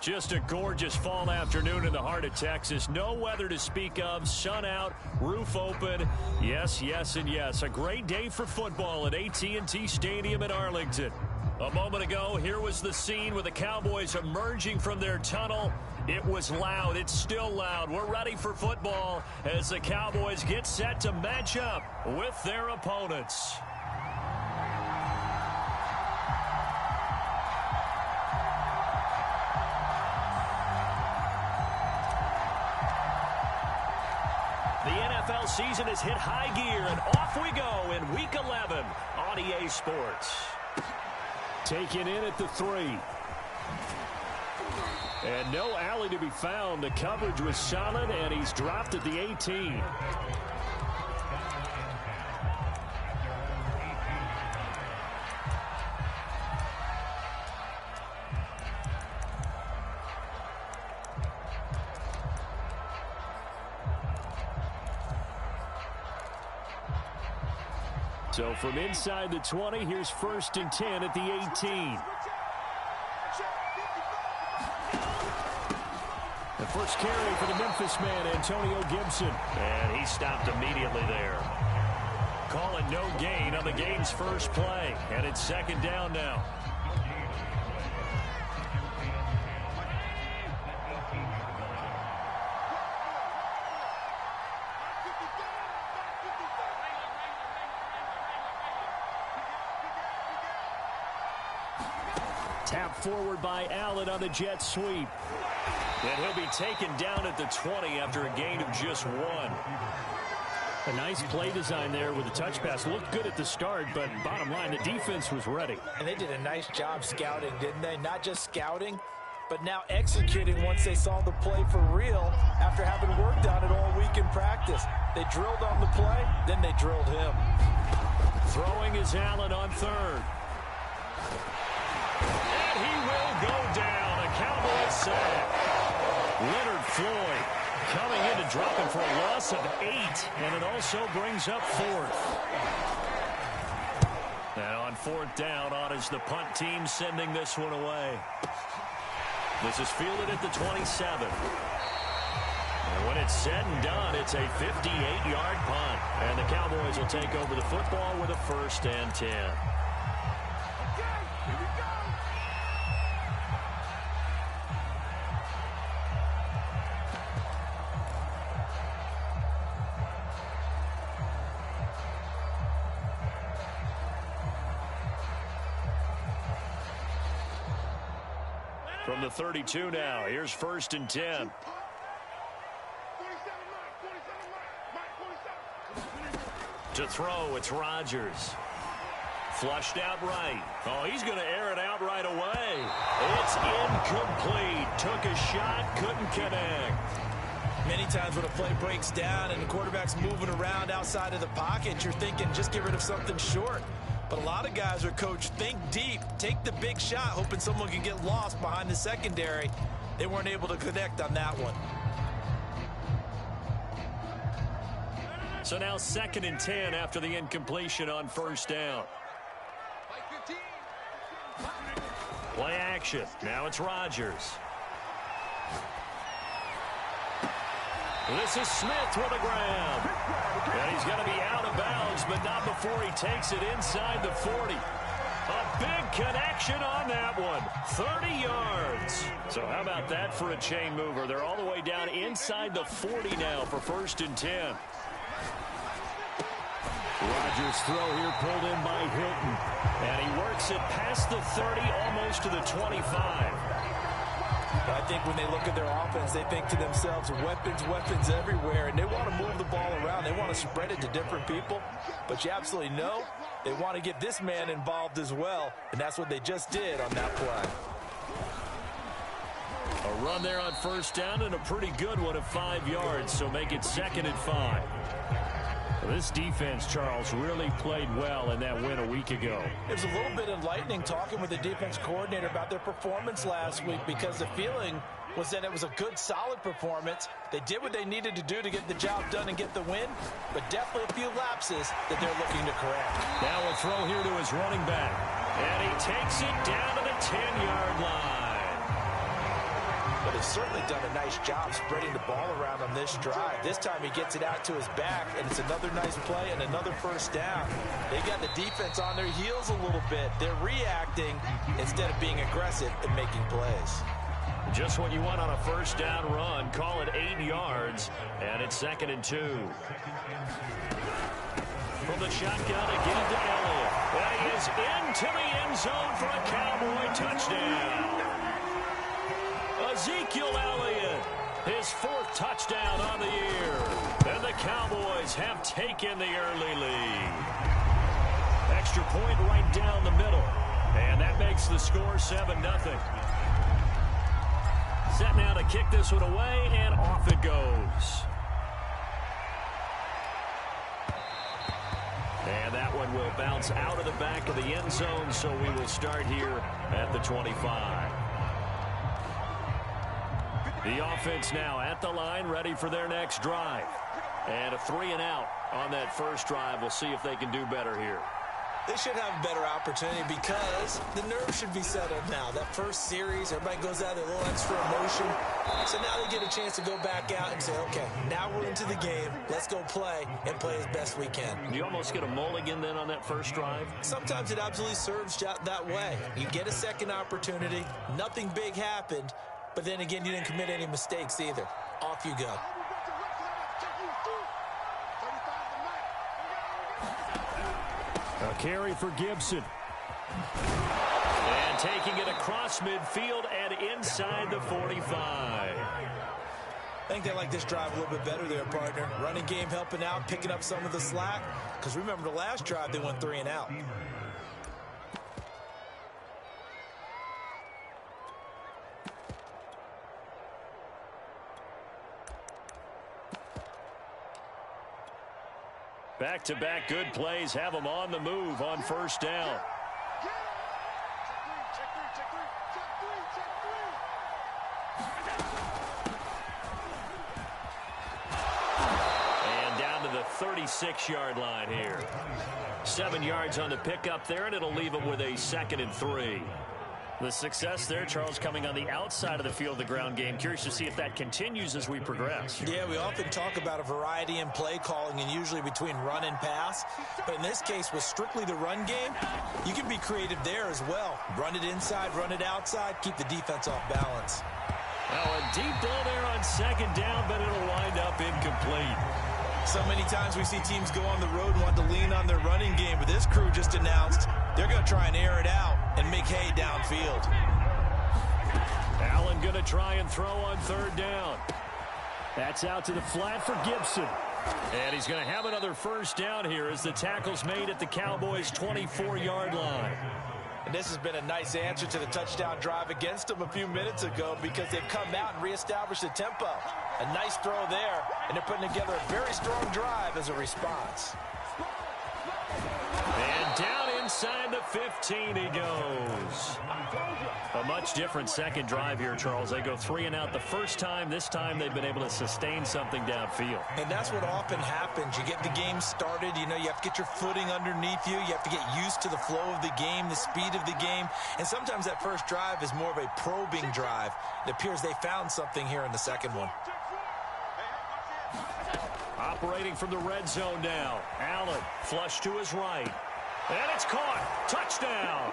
Just a gorgeous fall afternoon in the heart of Texas. No weather to speak of. Sun out, roof open. Yes, yes, and yes. A great day for football at AT&T Stadium in Arlington. A moment ago, here was the scene with the Cowboys emerging from their tunnel. It was loud. It's still loud. We're ready for football as the Cowboys get set to match up with their opponents. NFL season has hit high gear, and off we go in Week 11 on EA Sports. Taken in at the 3. And no alley to be found. The coverage was solid, and he's dropped at the 18. So from inside the 20, here's 1st and 10 at the 18. The first carry for the Memphis man, Antonio Gibson. And he stopped immediately there. Calling no gain on the game's first play. And it's 2nd down now. Tap forward by Allen on the jet sweep. And he'll be taken down at the 20 after a gain of just 1. A nice play design there with the touch pass. Looked good at the start, but bottom line, the defense was ready. And they did a nice job scouting, didn't they? Not just scouting, but now executing once they saw the play for real after having worked on it all week in practice. They drilled on the play, then they drilled him. Throwing is Allen on 3rd. And he will go down. A Cowboys sack. Leonard Floyd coming in to drop him for a loss of 8. And it also brings up 4th. And on 4th down, on is the punt team sending this one away. This is fielded at the 27. And when it's said and done, it's a 58-yard punt. And the Cowboys will take over the football with a 1st and 10. From the 32 now, here's 1st and 10. To throw, it's Rodgers. Flushed out right. Oh, he's going to air it out right away. It's incomplete. Took a shot, couldn't connect. Many times when a play breaks down and the quarterback's moving around outside of the pocket, you're thinking just get rid of something short. But a lot of guys are coached, think deep, take the big shot, hoping someone can get lost behind the secondary. They weren't able to connect on that one. So now 2nd and 10 after the incompletion on 1st down. Play action. Now it's Rodgers. This is Smith with a grab. And he's going to be out of bounds, but not before he takes it inside the 40. A big connection on that one. 30 yards. So how about that for a chain mover? They're all the way down inside the 40 now for 1st and 10. Rodgers' throw here pulled in by Hilton. And he works it past the 30, almost to the 25. I think when they look at their offense, they think to themselves, weapons everywhere, and they want to move the ball around. They want to spread it to different people, but you absolutely know they want to get this man involved as well, and that's what they just did on that play. A run there on 1st down and a pretty good one of 5 yards, so make it 2nd and 5. This defense, Charles, really played well in that win a week ago. It was a little bit enlightening talking with the defense coordinator about their performance last week because the feeling was that it was a good, solid performance. They did what they needed to do to get the job done and get the win, but definitely a few lapses that they're looking to correct. Now a throw here to his running back, and he takes it down to the 10-yard line. but they've certainly done a nice job spreading the ball around on this drive. This time he gets it out to his back, and it's another nice play and another first down. They got the defense on their heels a little bit. They're reacting instead of being aggressive and making plays. Just what you want on a first down run. Call it 8 yards, and it's 2nd and 2. From the shotgun again to Elliott. And he is into the end zone for a Cowboy touchdown. Ezekiel Elliott, his 4th touchdown on the year. And the Cowboys have taken the early lead. Extra point right down the middle. And that makes the score 7-0. Set now to kick this one away, and off it goes. And that one will bounce out of the back of the end zone, so we will start here at the 25. The offense now at the line, ready for their next drive. And a 3-and-out on that first drive. We'll see if they can do better here. They should have a better opportunity because the nerves should be settled now. That first series, everybody goes out with a little extra emotion. So now they get a chance to go back out and say, okay, now we're into the game. Let's go play and play as best we can. You almost get a mulligan then on that first drive? Sometimes it absolutely serves that way. You get a second opportunity. Nothing big happened. But then again, you didn't commit any mistakes either. Off you go. A carry for Gibson. And taking it across midfield and inside the 45. I think they like this drive a little bit better there, partner. Running game helping out, picking up some of the slack. Because remember the last drive, they went 3-and-out. Back-to-back good plays have them on the move on first down. And down to the 36-yard line here. 7 yards on the pickup there, and it'll leave them with a 2nd and 3. The success there, Charles, coming on the outside of the field, the ground game. Curious to see if that continues as we progress. Yeah, we often talk about a variety in play calling and usually between run and pass. But in this case, with strictly the run game, you can be creative there as well. Run it inside, run it outside, keep the defense off balance. Now a deep ball there on 2nd down, but it'll wind up incomplete. So many times we see teams go on the road and want to lean on their running game, but this crew just announced they're going to try and air it out and make hay downfield. Allen going to try and throw on 3rd down. That's out to the flat for Gibson. And he's going to have another first down here as the tackle's made at the Cowboys' 24-yard line. And this has been a nice answer to the touchdown drive against them a few minutes ago because they've come out and reestablished the tempo. A nice throw there, and they're putting together a very strong drive as a response. And down inside the 15 he goes. A much different second drive here, Charles. They go 3-and-out the first time. This time they've been able to sustain something downfield. And that's what often happens. You get the game started. You know, you have to get your footing underneath you. You have to get used to the flow of the game, the speed of the game. And sometimes that first drive is more of a probing drive. It appears they found something here in the second one. Operating from the red zone now. Allen, flush to his right. And it's caught. Touchdown.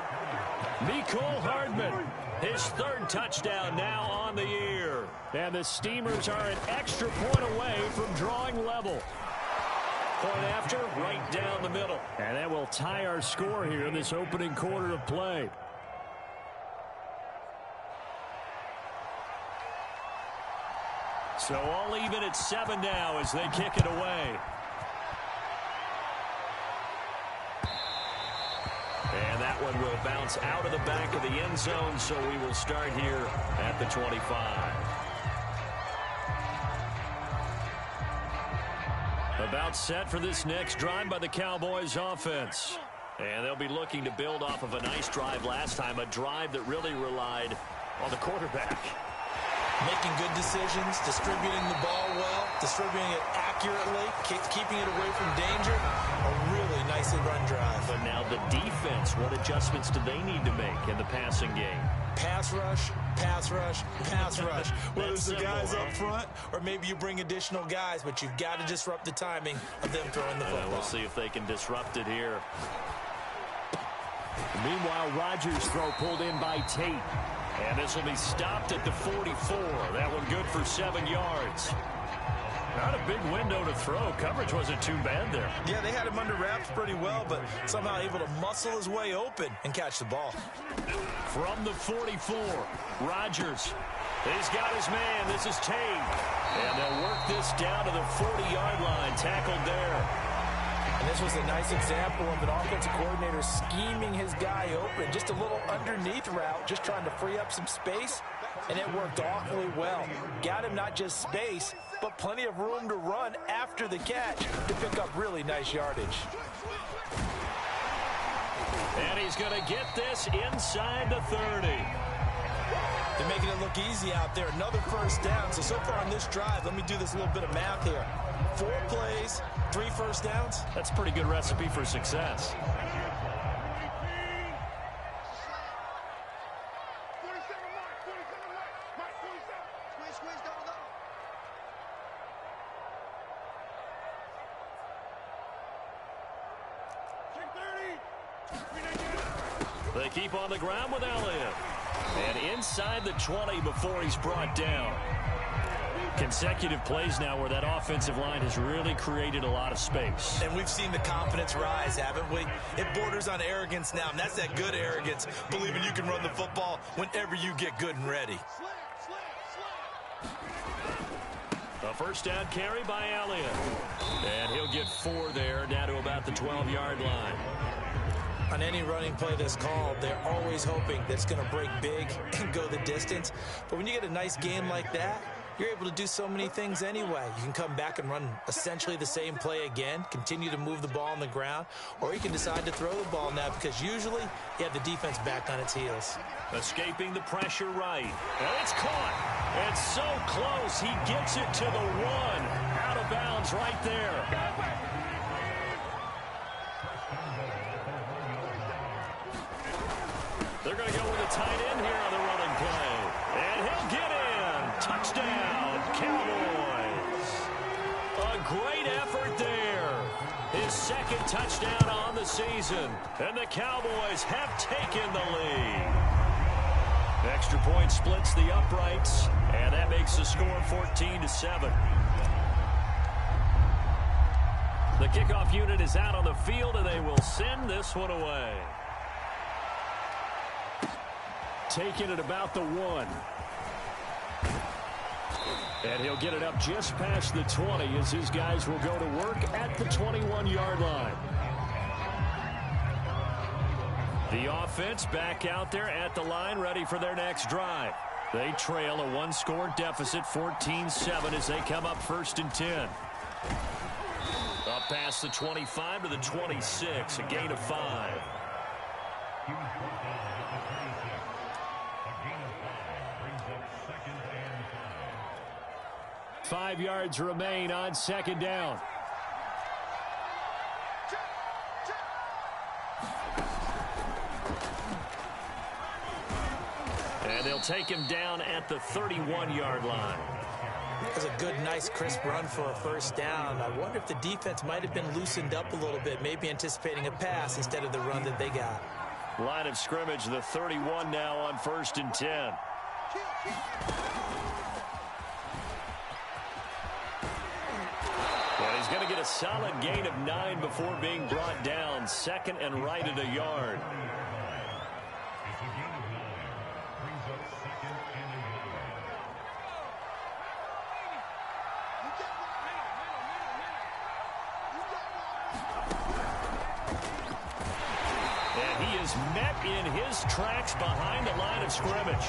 Mecole Hardman, his 3rd touchdown now on the year. And the Steamers are an extra point away from drawing level. Point after, right down the middle. And that will tie our score here in this opening quarter of play. So all even at 7 now as they kick it away. And that one will bounce out of the back of the end zone, so we will start here at the 25. About set for this next drive by the Cowboys offense. And they'll be looking to build off of a nice drive last time, a drive that really relied on the quarterback. Making good decisions, distributing the ball well, distributing it accurately, keeping it away from danger. A really nice nicely run drive. But now the defense, what adjustments do they need to make in the passing game? Pass rush, pass rush, pass rush. Whether it's the guys up front or maybe you bring additional guys, but you've got to disrupt the timing of them throwing the football. We'll see if they can disrupt it here. Meanwhile, Rodgers' throw pulled in by Tate. And this will be stopped at the 44. That one good for 7 yards. Not a big window to throw. Coverage wasn't too bad there. Yeah, they had him under wraps pretty well, but somehow able to muscle his way open and catch the ball. From the 44, Rodgers. He's got his man. This is Tate. And they'll work this down to the 40-yard line. Tackled there. And this was a nice example of an offensive coordinator scheming his guy open. Just a little underneath route, just trying to free up some space, and it worked awfully well. Got him not just space, but plenty of room to run after the catch to pick up really nice yardage. And he's going to get this inside the 30. They're making it look easy out there. Another first down. So far on this drive, let me do this little bit of math here. 4 plays, 3 first downs. That's a pretty good recipe for success. They keep on the ground with Elliott. And inside the 20 before he's brought down. Consecutive plays now where that offensive line has really created a lot of space. And we've seen the confidence rise, haven't we? It borders on arrogance now, and that's that good arrogance, believing you can run the football whenever you get good and ready. A first down carry by Elliott. And he'll get 4 there, down to about the 12-yard line. On any running play that's called, they're always hoping that it's going to break big and go the distance. But when you get a nice game like that, you're able to do so many things anyway. You can come back and run essentially the same play again, continue to move the ball on the ground, or you can decide to throw the ball now because usually you have the defense back on its heels. Escaping the pressure right. And it's caught. It's so close. He gets it to the 1. Out of bounds right there. They're going to go with a tight end here on the running play. And he'll get in. Touchdown, Cowboys. A great effort there. His second touchdown on the season. And the Cowboys have taken the lead. Extra point splits the uprights. And that makes the score 14-7. The kickoff unit is out on the field, and they will send this one away. Taking it about the 1. And he'll get it up just past the 20 as his guys will go to work at the 21-yard line. The offense back out there at the line, ready for their next drive. They trail a 1-score deficit, 14-7, as they come up 1st and 10. Up past the 25 to the 26, a gain of 5. 5 yards remain on 2nd down. And they'll take him down at the 31-yard line. That's a good, nice, crisp run for a first down. I wonder if the defense might have been loosened up a little bit, maybe anticipating a pass instead of the run that they got. Line of scrimmage, the 31 now on 1st and 10. And he's going to get a solid gain of 9 before being brought down. 2nd and right at a yard. Met in his tracks behind the line of scrimmage.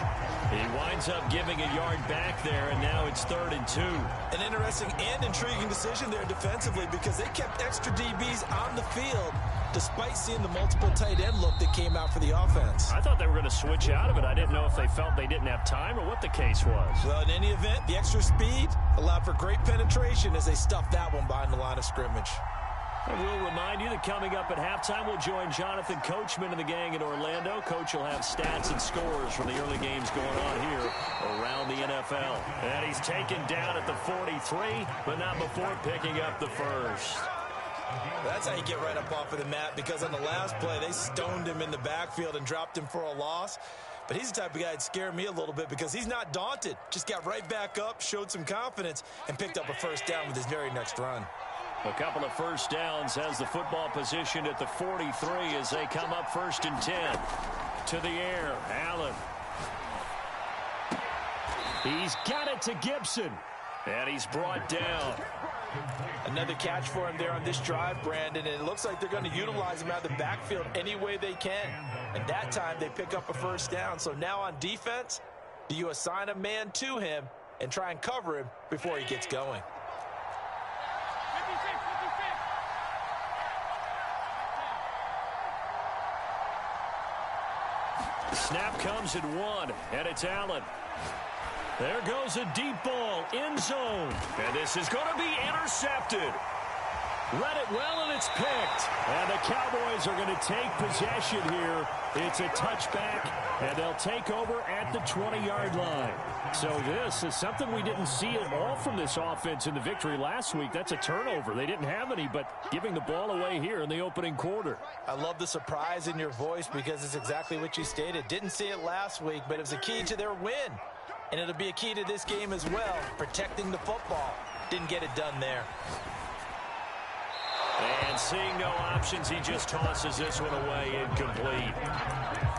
He winds up giving a yard back there, and now it's 3rd and 2. An interesting and intriguing decision there defensively because they kept extra DBs on the field despite seeing the multiple tight end look that came out for the offense. I thought they were going to switch out of it. I didn't know if they felt they didn't have time or what the case was. Well, in any event, the extra speed allowed for great penetration as they stuffed that one behind the line of scrimmage. And we'll remind you that coming up at halftime, we'll join Jonathan Coachman and the gang in Orlando. Coach will have stats and scores from the early games going on here around the NFL. And he's taken down at the 43, but not before picking up the first. That's how you get right up off of the mat, because on the last play, they stoned him in the backfield and dropped him for a loss. But he's the type of guy that scared me a little bit because he's not daunted. Just got right back up, showed some confidence, and picked up a first down with his very next run. A couple of first downs has the football positioned at the 43 as they come up 1st and 10. To the air, Allen. He's got it to Gibson. And he's brought down. Another catch for him there on this drive, Brandon, and it looks like they're going to utilize him out of the backfield any way they can. And that time they pick up a first down. So now on defense, do you assign a man to him and try and cover him before he gets going? Snap comes at 1, and it's Allen. There goes a deep ball, end zone. And this is going to be intercepted. Read it well, and it's picked. And the Cowboys are going to take possession here. It's a touchback, and they'll take over at the 20-yard line. So this is something we didn't see at all from this offense in the victory last week. That's a turnover. They didn't have any, but giving the ball away here in the opening quarter. I love the surprise in your voice because it's exactly what you stated. Didn't see it last week, but it was a key to their win. And it'll be a key to this game as well, protecting the football. Didn't get it done there. And seeing no options, he just tosses this one away, incomplete.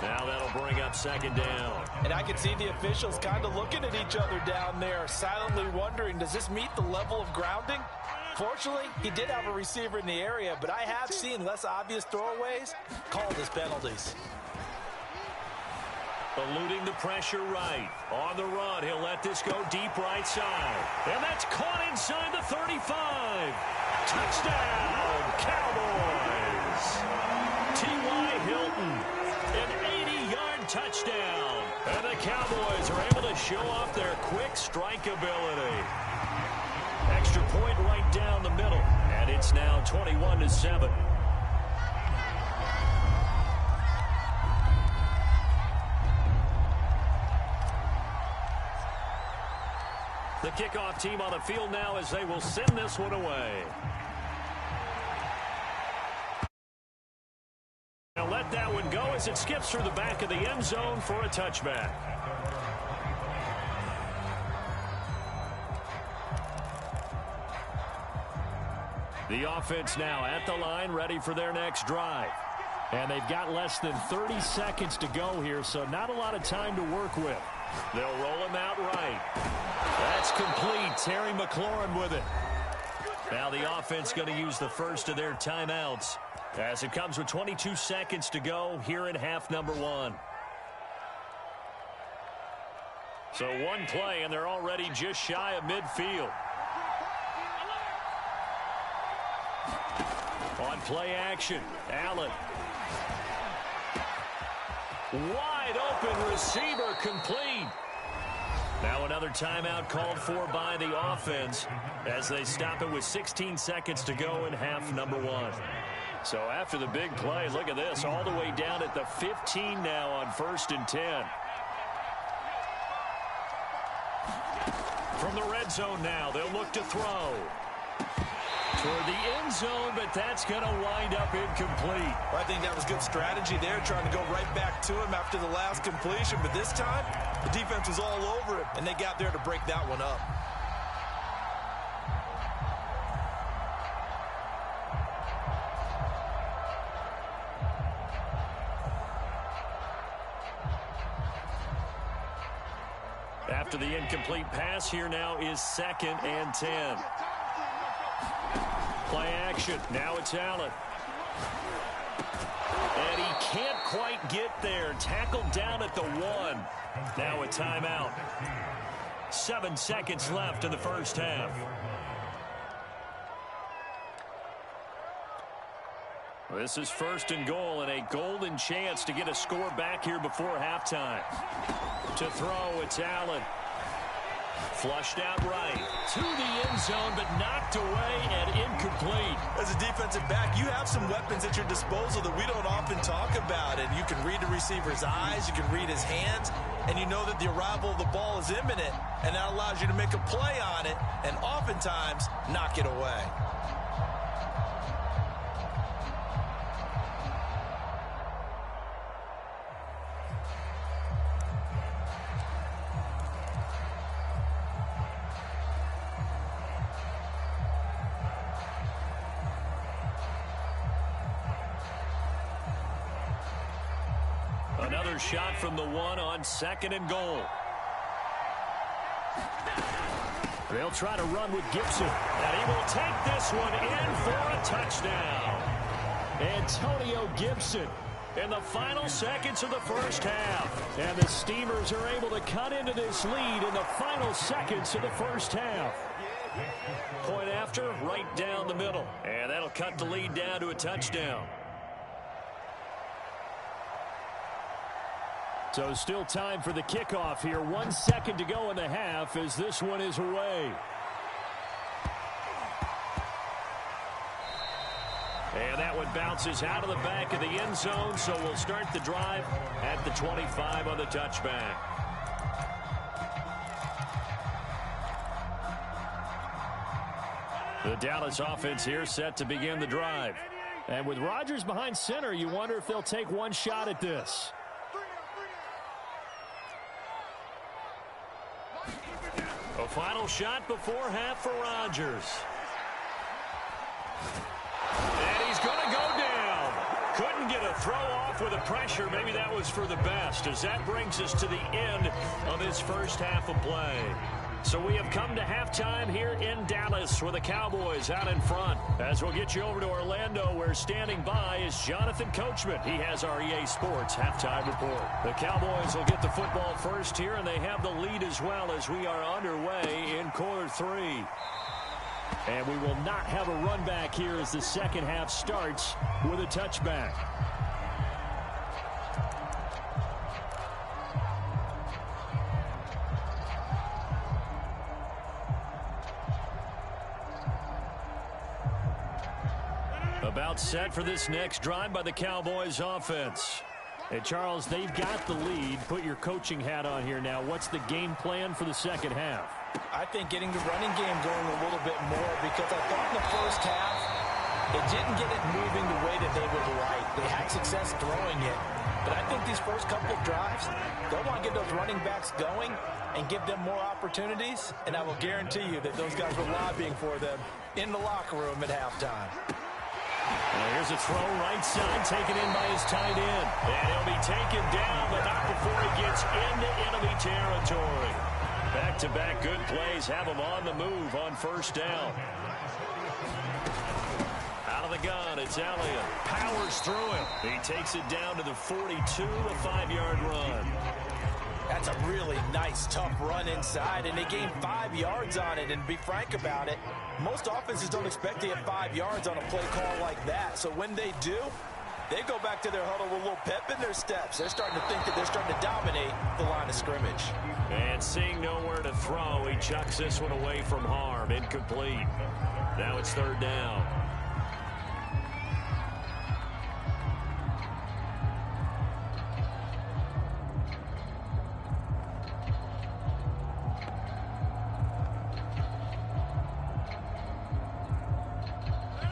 Now that'll bring up 2nd down. And I can see the officials kind of looking at each other down there, silently wondering, does this meet the level of grounding? Fortunately, he did have a receiver in the area, but I have seen less obvious throwaways called as penalties. Eluding the pressure right. On the run, he'll let this go deep right side. And that's caught inside the 35. Touchdown, Cowboys. T.Y. Hilton, an 80-yard touchdown. And the Cowboys are able to show off their quick strike ability. Extra point right down the middle. And it's now 21-7. The kickoff team on the field now as they will send this one away. Now let that one go as it skips through the back of the end zone for a touchback. The offense now at the line, ready for their next drive. And they've got less than 30 seconds to go here, so not a lot of time to work with. They'll roll him out right. That's complete. Terry McLaurin with it. Now the offense going to use the first of their timeouts as it comes with 22 seconds to go here in half number 1. So one play, and they're already just shy of midfield. On play action, Allen. Wide open receiver complete. Now another timeout called for by the offense as they stop it with 16 seconds to go in half number 1. So after the big play, look at this, all the way down at the 15 now on 1st and 10. From the red zone now, they'll look to throw. Toward the end zone, but that's going to wind up incomplete. Well, I think that was good strategy there, trying to go right back to him after the last completion. But this time, the defense was all over him, and they got there to break that one up. After the incomplete pass, here now is 2nd and 10. Play action. Now it's Allen. And he can't quite get there. Tackled down at the 1. Now a timeout. 7 seconds left in the first half. This is 1st and goal and a golden chance to get a score back here before halftime. To throw, it's Allen. Flushed out right. To the end zone, but knocked away and incomplete. As a defensive back, you have some weapons at your disposal that we don't often talk about. And you can read the receiver's eyes, you can read his hands, and you know that the arrival of the ball is imminent. And that allows you to make a play on it and oftentimes knock it away. Another shot from the one on 2nd and goal. They'll try to run with Gibson. And he will take this one in for a touchdown. Antonio Gibson in the final seconds of the first half. And the Steamers are able to cut into this lead in the final seconds of the first half. Point after, right down the middle. And that'll cut the lead down to a touchdown. So still time for the kickoff here. 1 second to go in the half as this one is away. And that one bounces out of the back of the end zone, so we'll start the drive at the 25 on the touchback. The Dallas offense here set to begin the drive. And with Rodgers behind center, you wonder if they'll take one shot at this. A final shot before half for Rodgers. And he's going to go down. Couldn't get a throw off with the pressure. Maybe that was for the best, as that brings us to the end of his first half of play. So we have come to halftime here in Dallas with the Cowboys out in front. As we'll get you over to Orlando, where standing by is Jonathan Coachman. He has our EA Sports halftime report. The Cowboys will get the football first here, and they have the lead as well as we are underway in quarter 3. And we will not have a run back here as the second half starts with a touchback. About set for this next drive by the Cowboys offense. And Charles, they've got the lead. Put your coaching hat on here now. What's the game plan for the second half? I think getting the running game going a little bit more, because I thought in the first half it didn't get it moving the way that they would like. They had success throwing it. But I think these first couple of drives, they'll want to get those running backs going and give them more opportunities. And I will guarantee you that those guys were lobbying for them in the locker room at halftime. Well, here's a throw right side, taken in by his tight end. And he'll be taken down, but not before he gets into enemy territory. Back-to-back good plays have him on the move on first down. Out of the gun, it's Elliott. Powers through him. He takes it down to the 42, a 5-yard run. That's a really nice, tough run inside, and they gained 5 yards on it. And to be frank about it, most offenses don't expect to get 5 yards on a play call like that. So when they do, they go back to their huddle with a little pep in their steps. They're starting to think that they're starting to dominate the line of scrimmage. And seeing nowhere to throw, he chucks this one away from harm. Incomplete. Now it's third down.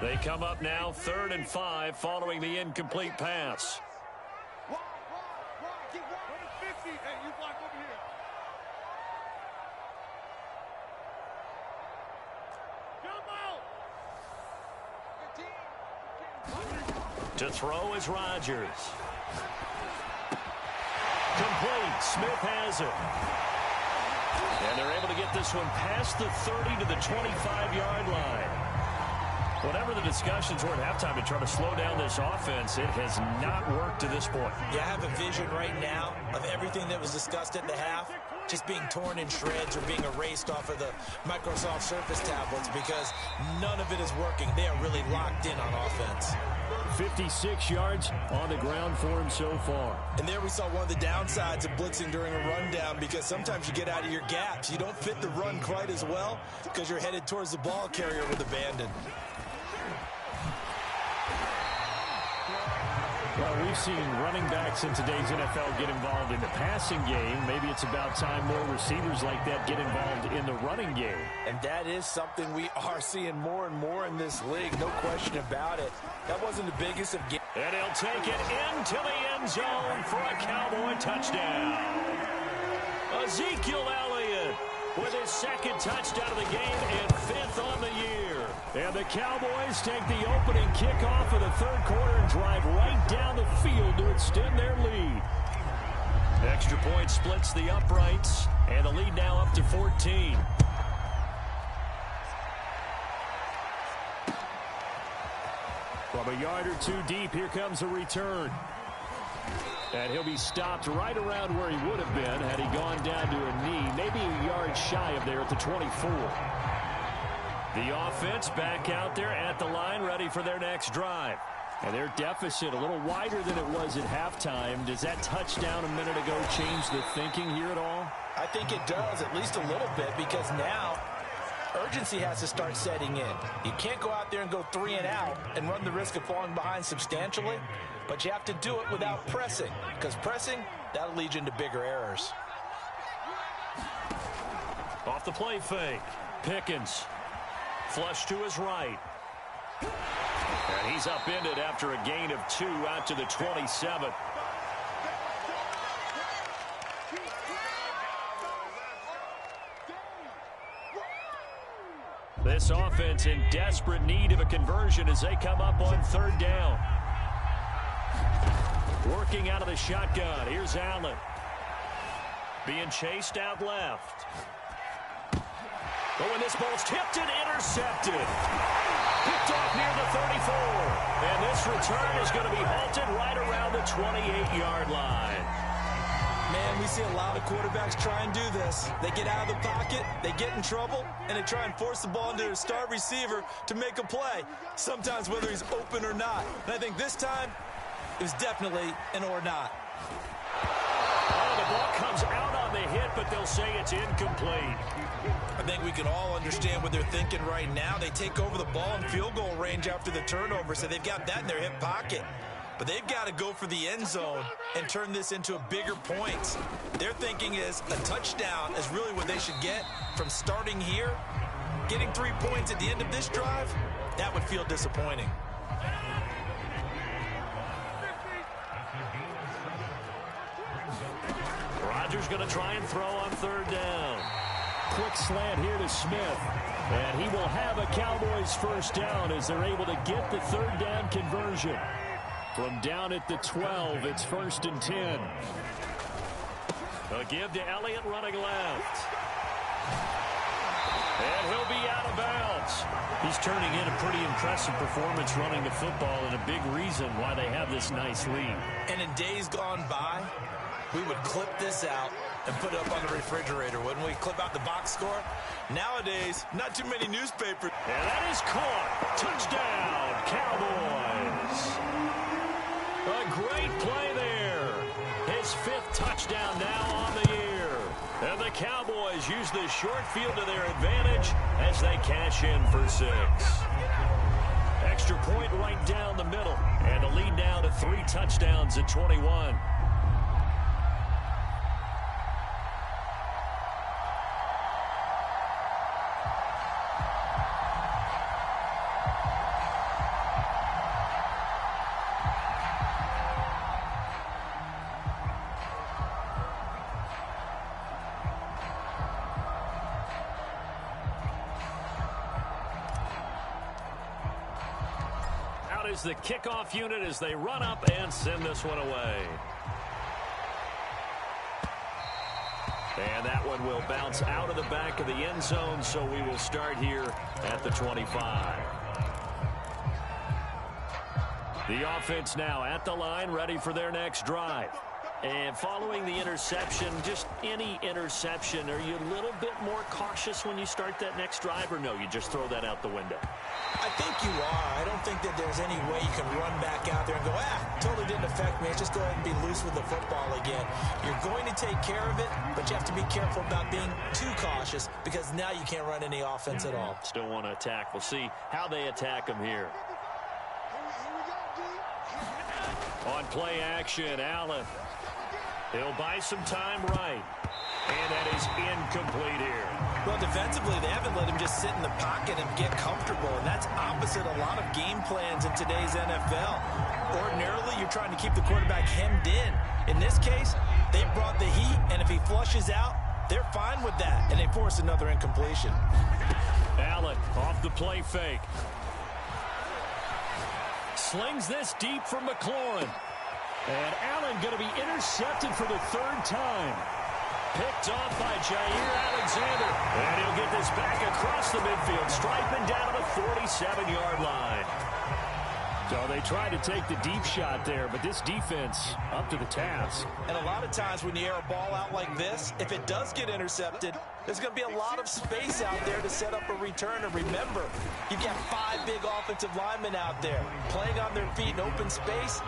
They come up now 3rd and 5 following the incomplete pass. To throw is Rodgers. Complete. Smith has it. And they're able to get this one past the 30 to the 25-yard line. Whatever the discussions were at halftime to try to slow down this offense, it has not worked to this point. Yeah, I have a vision right now of everything that was discussed at the half. just being torn in shreds or being erased off of the Microsoft Surface tablets because none of it is working. They are really locked in on offense. 56 yards on the ground for him so far. And there we saw one of the downsides of blitzing during a rundown, because sometimes you get out of your gaps. You don't fit the run quite as well because you're headed towards the ball carrier with abandon. Well, we've seen running backs in today's NFL get involved in the passing game. Maybe it's about time more receivers like that get involved in the running game. And that is something we are seeing more and more in this league, no question about it. That wasn't the biggest of games. And he'll take it into the end zone for a Cowboy touchdown. Ezekiel Elliott with his second touchdown of the game and 5th on the year. And the Cowboys take the opening kickoff of the third quarter and drive right down the field to extend their lead. Extra point splits the uprights, and the lead now up to 14. From a yard or two deep, here comes a return. And he'll be stopped right around where he would have been had he gone down to a knee, maybe a yard shy of there at the 24. The offense back out there at the line, ready for their next drive. And their deficit a little wider than it was at halftime. Does that touchdown a minute ago change the thinking here at all? I think it does, at least a little bit, because now urgency has to start setting in. You can't go out there and go 3 and out and run the risk of falling behind substantially, but you have to do it without pressing, because pressing, that'll lead you into bigger errors. Off the play fake, Pickens. Flush to his right. And he's upended after a gain of 2 out to the 27. This offense in desperate need of a conversion as they come up on 3rd down. Working out of the shotgun. Here's Allen. Being chased out left. Oh, and this ball's tipped and intercepted. Picked off near the 34. And this return is going to be halted right around the 28-yard line. Man, we see a lot of quarterbacks try and do this. They get out of the pocket, they get in trouble, and they try and force the ball into their star receiver to make a play, sometimes whether he's open or not. And I think this time, it was definitely an or not. Oh, the ball comes out on the hit, but they'll say it's incomplete. I think we can all understand what they're thinking right now. They take over the ball in field goal range after the turnover, so they've got that in their hip pocket. But they've got to go for the end zone and turn this into a bigger point. Their thinking is a touchdown is really what they should get from starting here. Getting 3 points at the end of this drive, that would feel disappointing. Rodgers going to try and throw on 3rd down. Quick slant here to Smith. And he will have a Cowboys 1st down as they're able to get the 3rd down conversion. From down at the 12, it's 1st and 10. A give to Elliott running left. And he'll be out of bounds. He's turning in a pretty impressive performance running the football, and a big reason why they have this nice lead. And in days gone by, we would clip this out and put it up on the refrigerator, wouldn't we? Clip out the box score. Nowadays, not too many newspapers. And that is caught. Touchdown, Cowboys. A great play there. His 5th touchdown now on the year. And the Cowboys use the short field to their advantage as they cash in for 6. Extra point right down the middle. And the lead now to 3 touchdowns at 21. Is the kickoff unit as they run up and send this one away. And that one will bounce out of the back of the end zone, so we will start here at the 25. The offense now at the line, ready for their next drive. And following the interception, just any interception, are you a little bit more cautious when you start that next drive, or no, you just throw that out the window? I think you are. I don't think that there's any way you can run back out there and go, totally didn't affect me. Let's just go ahead and be loose with the football again. You're going to take care of it, but you have to be careful about being too cautious because now you can't run any offense at all. Still want to attack. We'll see how they attack them here. On play action, Allen. He'll buy some time right. And that is incomplete here. Well, defensively, they haven't let him just sit in the pocket and get comfortable, and that's opposite a lot of game plans in today's NFL. Ordinarily, you're trying to keep the quarterback hemmed in. In this case, they brought the heat, and if he flushes out, they're fine with that, and they force another incompletion. Allen off the play fake. Slings this deep from McLaurin. And Allen going to be intercepted for the third time. Picked off by Jair Alexander. And he'll get this back across the midfield, striping down to the 47-yard line. So they tried to take the deep shot there, but this defense up to the task. And a lot of times when you air a ball out like this, if it does get intercepted, there's going to be a lot of space out there to set up a return. And remember, you've got 5 big offensive linemen out there playing on their feet in open space.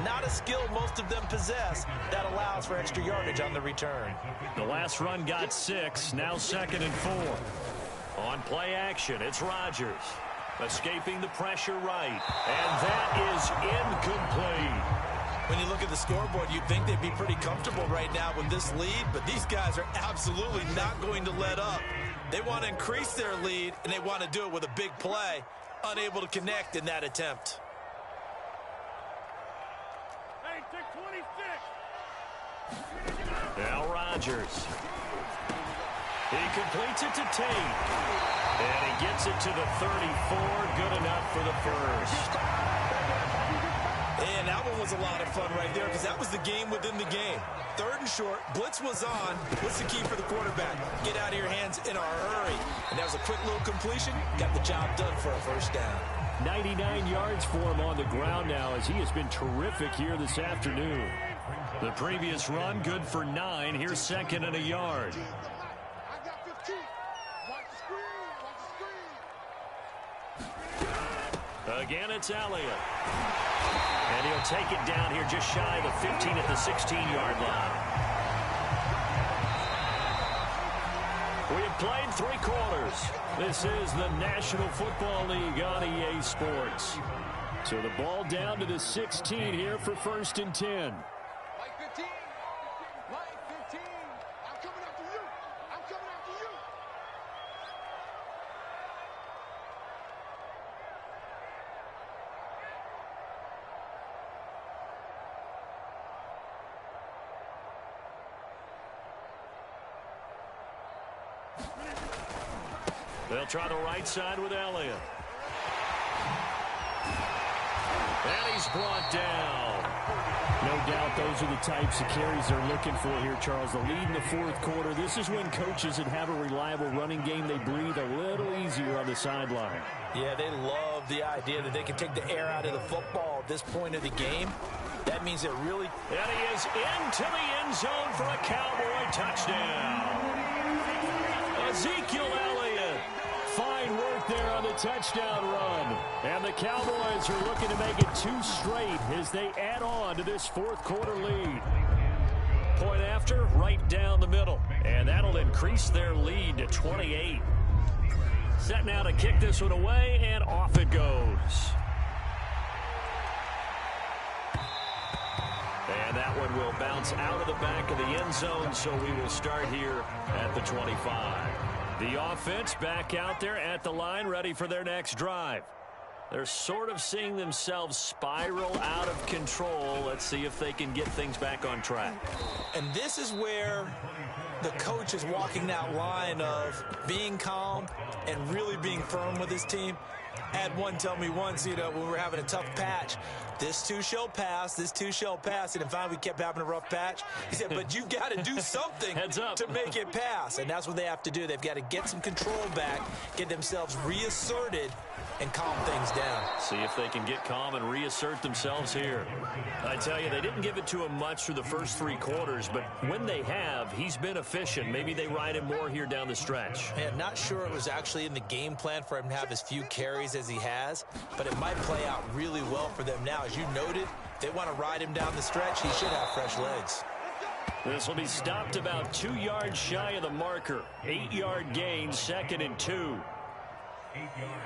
Not a skill most of them possess that allows for extra yardage on the return. The last run got 6, now 2nd and 4. On play action, it's Rodgers. Escaping the pressure right. And that is incomplete. When you look at the scoreboard, you'd think they'd be pretty comfortable right now with this lead, but these guys are absolutely not going to let up. They want to increase their lead, and they want to do it with a big play. Unable to connect in that attempt. Hey, take 26. Now Rodgers. He completes it to Tate. And he gets it to the 34. Good enough for the first. And that one was a lot of fun right there because that was the game within the game. 3rd and short. Blitz was on. What's the key for the quarterback? Get out of your hands in a hurry. And that was a quick little completion. Got the job done for a first down. 99 yards for him on the ground now as he has been terrific here this afternoon. The previous run good for 9. Here's 2nd and a yard. Again, it's Elliott. And he'll take it down here just shy of the 15 at the 16-yard line. We have played 3 quarters. This is the National Football League on EA Sports. So the ball down to the 16 here for 1st and 10. Like 15. Like 15. I'm coming after you. I'm coming after you. They'll try the right side with Elliott. And he's brought down. No doubt those are the types of carries they're looking for here, Charles. The lead in the 4th quarter. This is when coaches that have a reliable running game, they breathe a little easier on the sideline. Yeah, they love the idea that they can take the air out of the football at this point of the game. That means they're really... And he is into the end zone for a Cowboy touchdown. Ezekiel Elliott. Fine work there on the touchdown run. And the Cowboys are looking to make it 2 straight as they add on to this 4th quarter lead. Point after, right down the middle. And that'll increase their lead to 28. Set now to kick this one away, and off it goes. And that one will bounce out of the back of the end zone, so we will start here at the 25. The offense back out there at the line, ready for their next drive. They're sort of seeing themselves spiral out of control. Let's see if they can get things back on track. And this is where the coach is walking that line of being calm and really being firm with his team. Had one tell me once, when we were having a tough patch, this too shall pass, this too shall pass. And finally we kept having a rough patch. He said, but you've got to do something to make it pass. And that's what they have to do. They've got to get some control back, get themselves reasserted, and calm things down. See if they can get calm and reassert themselves here. I tell you, they didn't give it to him much through the first 3 quarters, but when they have, he's been efficient. Maybe they ride him more here down the stretch. Man, not sure it was actually in the game plan for him to have as few carries as he has, but it might play out really well for them now. As you noted, they want to ride him down the stretch. He should have fresh legs. This will be stopped about 2 yards shy of the marker. 8-yard gain, 2nd and 2.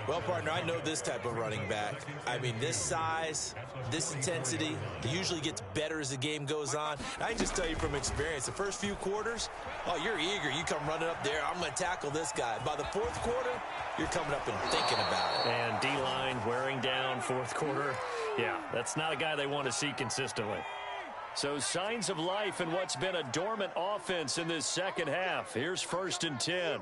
Well, partner, I know this type of running back. I mean, this size, this intensity, it usually gets better as the game goes on. I can just tell you from experience, the first few quarters, oh, you're eager. You come running up there, I'm going to tackle this guy. By the 4th quarter, you're coming up and thinking about it. And D-line wearing down 4th quarter. Yeah, that's not a guy they want to see consistently. So signs of life in what's been a dormant offense in this second half. Here's 1st and 10.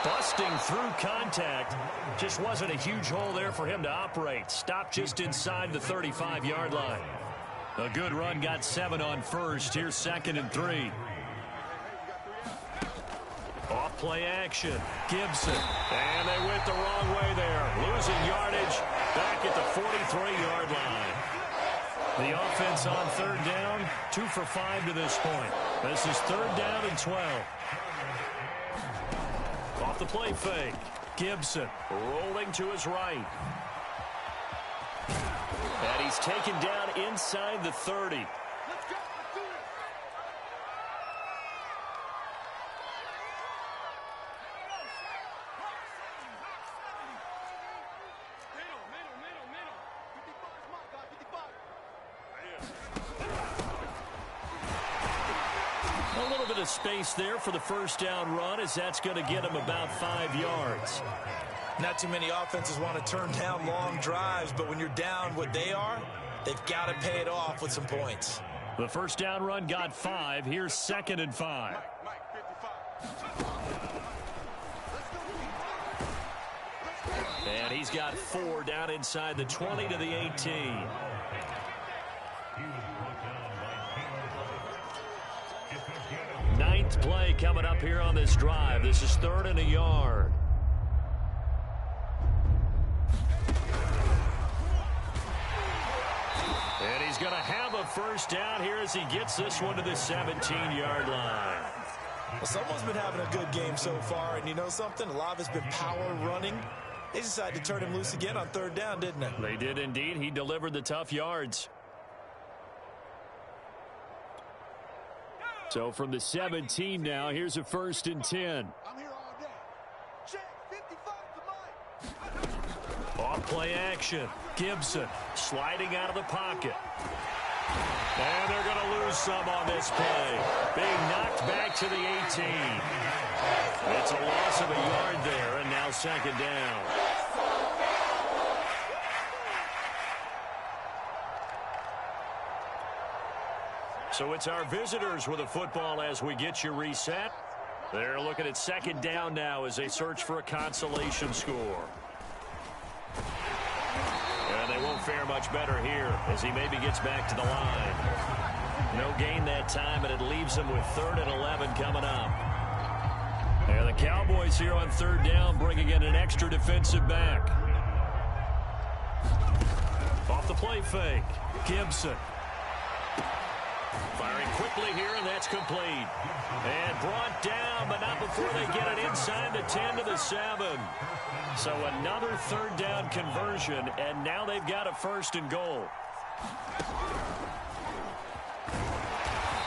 Busting through contact. Just wasn't a huge hole there for him to operate. Stopped just inside the 35-yard line. A good run, got 7 on 1st. Here's 2nd and 3. Off play action. Gibson. And they went the wrong way there. Losing yardage back at the 43-yard line. The offense on 3rd down. 2 for 5 to this point. This is 3rd down and 12. Off the play fake. Gibson rolling to his right. And he's taken down inside the 30. Space there for the 1st down run, as that's going to get him about 5 yards. Not too many offenses want to turn down long drives, but when you're down what they are, they've got to pay it off with some points. The 1st down run got 5. Here's 2nd and 5. And he's got 4 down inside the 20 to the 18. Ninth play coming up here on this drive. This is 3rd and a yard. And he's going to have a 1st down here as he gets this one to the 17-yard line. Well, someone's been having a good game so far, and you know something? A lot of it's been power running. They decided to turn him loose again on 3rd down, didn't they? They did indeed. He delivered the tough yards. So from the 17 now, here's a 1st and 10. I'm here all day. Check 55 to Mike. Off play action. Gibson sliding out of the pocket. And they're going to lose some on this play. Being knocked back to the 18. It's a loss of a yard there, and now 2nd down. So it's our visitors with a football as we get you reset. They're looking at 2nd down now as they search for a consolation score. And they won't fare much better here as he maybe gets back to the line. No gain that time, and it leaves them with 3rd and 11 coming up. And the Cowboys here on 3rd down bringing in an extra defensive back. Off the play fake. Gibson. Firing quickly here, and that's complete. And brought down, but not before they get it inside the 10 to the 7. So another 3rd down conversion, and now they've got a 1st and goal.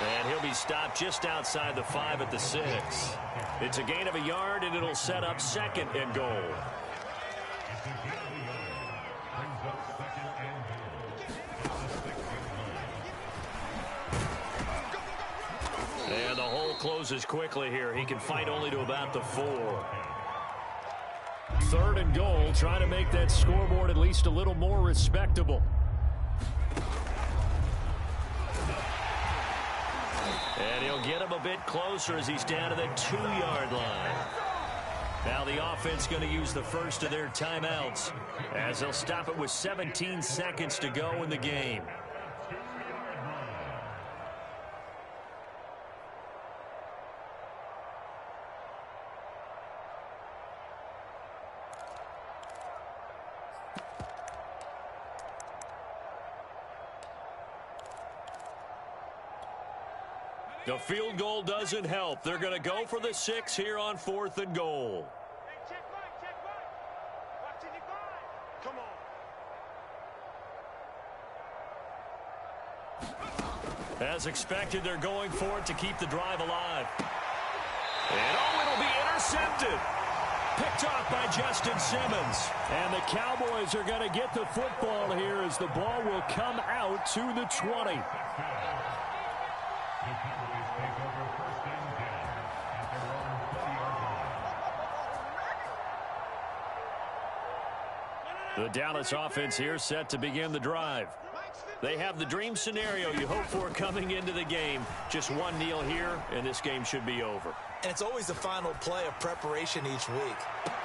And he'll be stopped just outside the 5 at the 6. It's a gain of a yard, and it'll set up 2nd and goal. And the hole closes quickly here. He can fight only to about the 4. 3rd and goal, trying to make that scoreboard at least a little more respectable. And he'll get him a bit closer as he's down to the 2-yard line. Now the offense going to use the first of their timeouts as they'll stop it with 17 seconds to go in the game. The field goal doesn't help. They're going to go for the 6 here on 4th and goal. Hey, check right, check right. Watching your guard. Come on. As expected, they're going for it to keep the drive alive. And it'll be intercepted. Picked off by Justin Simmons. And the Cowboys are going to get the football here as the ball will come out to the 20. The Dallas offense here set to begin the drive. They have the dream scenario you hope for coming into the game. Just one kneel here, and this game should be over. And it's always the final play of preparation each week.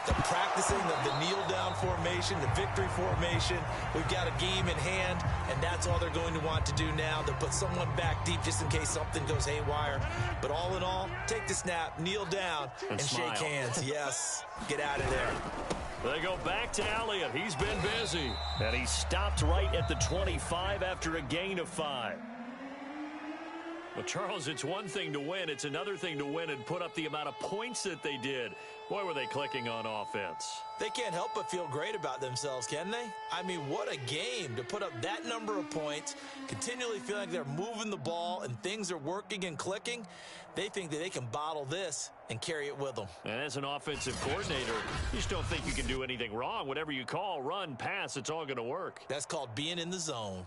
The practicing of the kneel-down formation, the victory formation. We've got a game in hand, and that's all they're going to want to do now. They'll put someone back deep just in case something goes haywire. But all in all, take the snap, kneel down, and shake hands. Yes, get out of there. They go back to Elliott. He's been busy. And he stopped right at the 25 after a gain of 5. Well, Charles, it's one thing to win. It's another thing to win and put up the amount of points that they did. Boy, were they clicking on offense. They can't help but feel great about themselves, can they? I mean, what a game to put up that number of points, continually feeling like they're moving the ball and things are working and clicking. They think that they can bottle this and carry it with them. And as an offensive coordinator, you just don't think you can do anything wrong. Whatever you call, run, pass, it's all going to work. That's called being in the zone.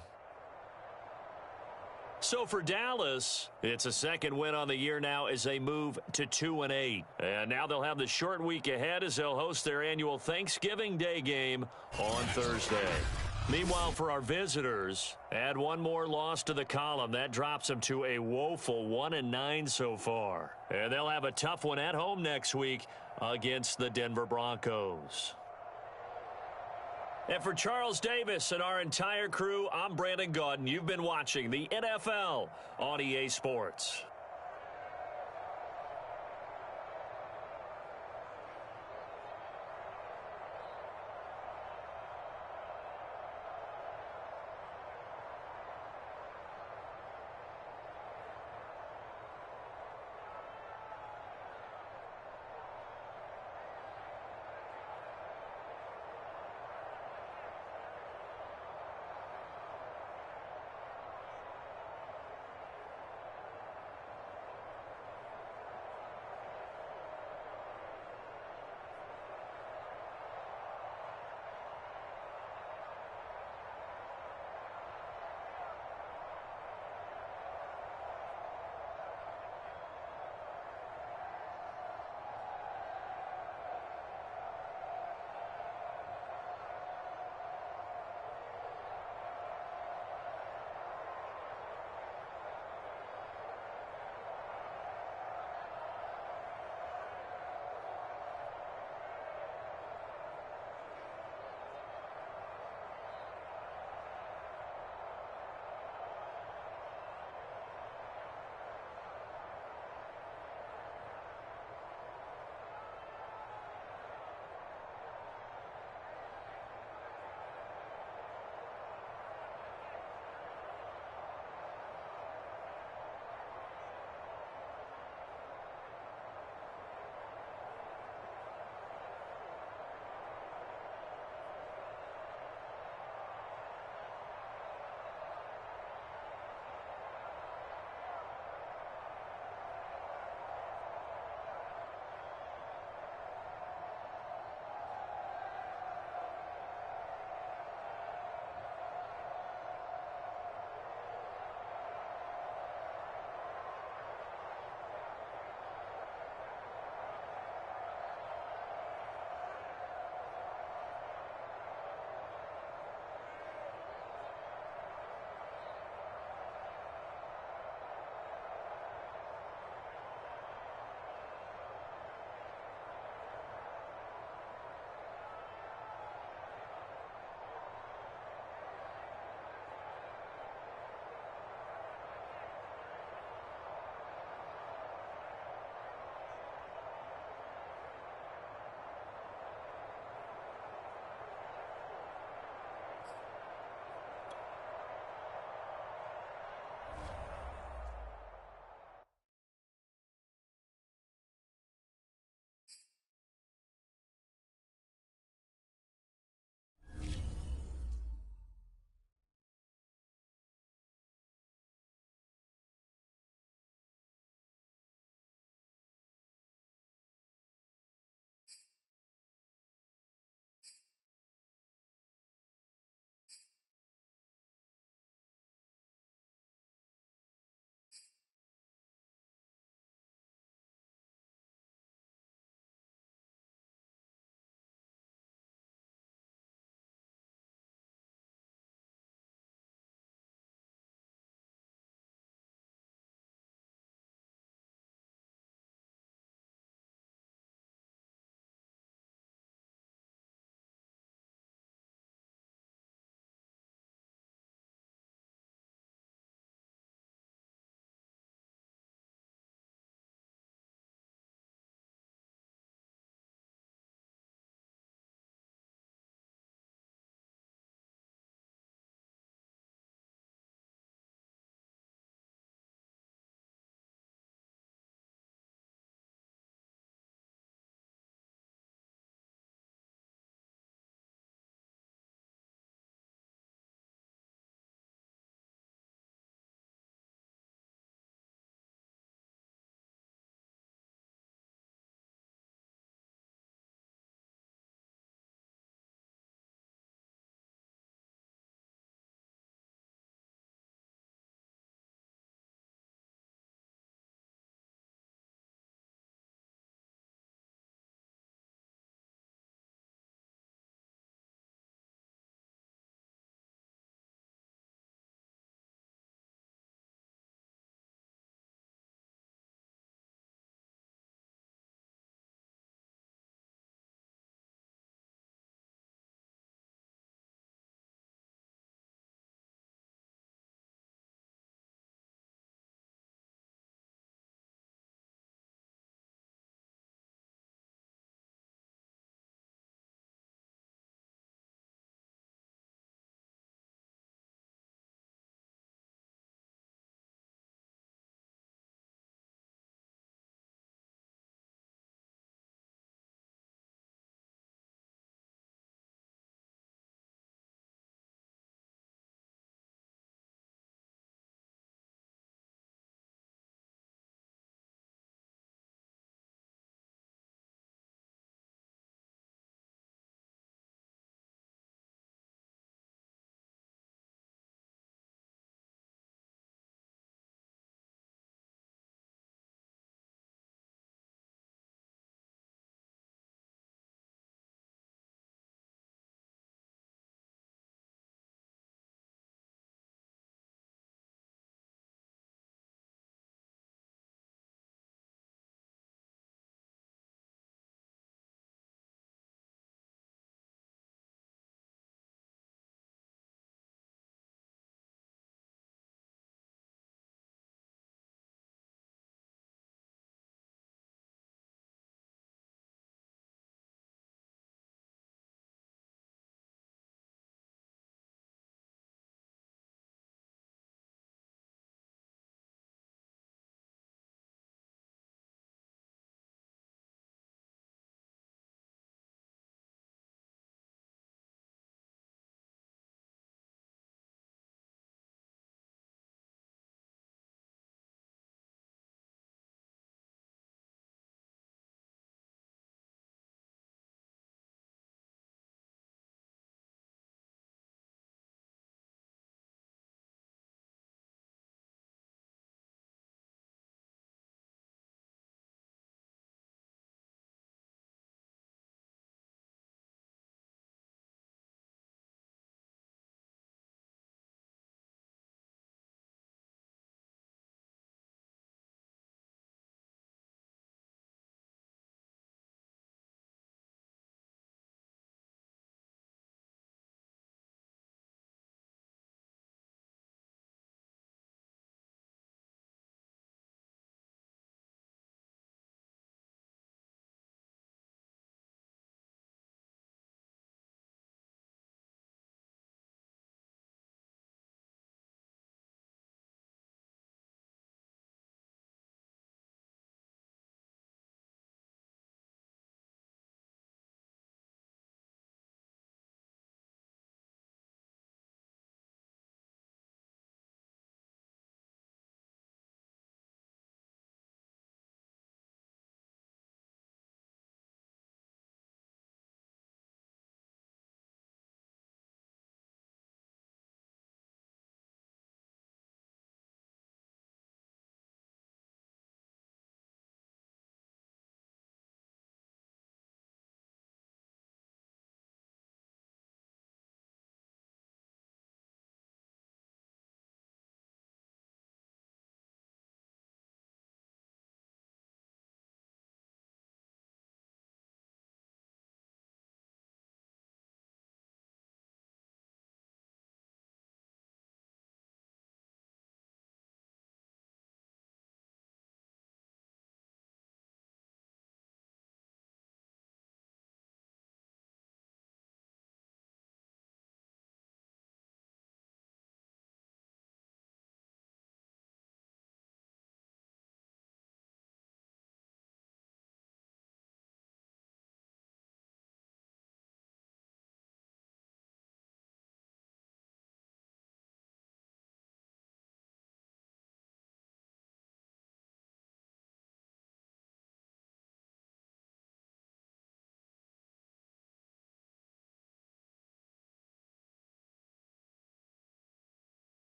So for Dallas, it's a second win on the year now as they move to 2-8. And now they'll have the short week ahead as they'll host their annual Thanksgiving Day game on Thursday. Meanwhile, for our visitors, add one more loss to the column. That drops them to a woeful 1-9 so far. And they'll have a tough one at home next week against the Denver Broncos. And for Charles Davis and our entire crew, I'm Brandon Gaudin. You've been watching the NFL on EA Sports.